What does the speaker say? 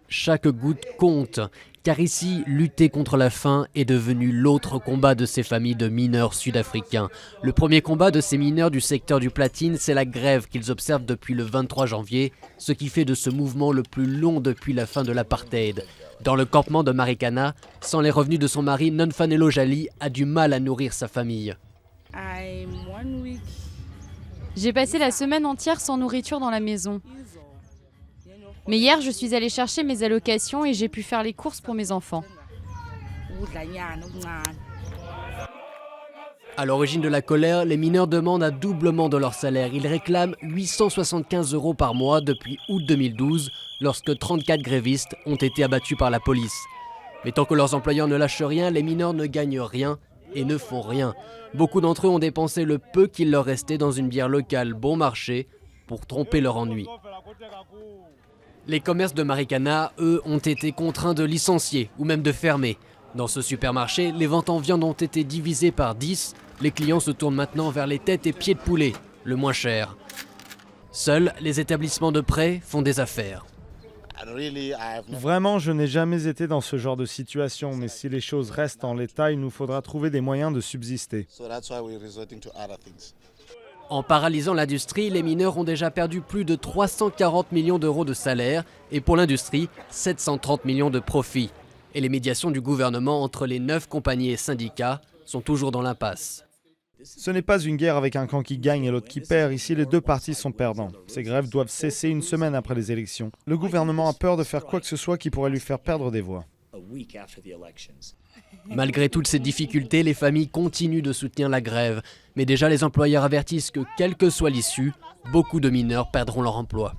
Chaque goutte compte, car ici, lutter contre la faim est devenu l'autre combat de ces familles de mineurs sud-africains. Le premier combat de ces mineurs du secteur du platine, c'est la grève qu'ils observent depuis le 23 janvier, ce qui fait de ce mouvement le plus long depuis la fin de l'apartheid. Dans le campement de Marikana, sans les revenus de son mari, Nonfanelo Jali a du mal à nourrir sa famille. J'ai passé la semaine entière sans nourriture dans la maison. Mais hier, je suis allée chercher mes allocations et j'ai pu faire les courses pour mes enfants. À l'origine de la colère, les mineurs demandent un doublement de leur salaire. Ils réclament 875 € par mois depuis août 2012, lorsque 34 grévistes ont été abattus par la police. Mais tant que leurs employeurs ne lâchent rien, les mineurs ne gagnent rien et ne font rien. Beaucoup d'entre eux ont dépensé le peu qu'il leur restait dans une bière locale bon marché pour tromper leur ennui. Les commerces de Marikana, eux, ont été contraints de licencier ou même de fermer. Dans ce supermarché, les ventes en viande ont été divisées par 10. Les clients se tournent maintenant vers les têtes et pieds de poulet, le moins cher. Seuls les établissements de prêt font des affaires. Vraiment, je n'ai jamais été dans ce genre de situation, mais si les choses restent en l'état, il nous faudra trouver des moyens de subsister. En paralysant l'industrie, les mineurs ont déjà perdu plus de 340 millions d'euros de salaire et pour l'industrie, 730 millions de profits. Et les médiations du gouvernement entre les 9 compagnies et syndicats sont toujours dans l'impasse. Ce n'est pas une guerre avec un camp qui gagne et l'autre qui perd. Ici, les deux parties sont perdants. Ces grèves doivent cesser une semaine après les élections. Le gouvernement a peur de faire quoi que ce soit qui pourrait lui faire perdre des voix. Malgré toutes ces difficultés, les familles continuent de soutenir la grève. Mais déjà, les employeurs avertissent que, quelle que soit l'issue, beaucoup de mineurs perdront leur emploi.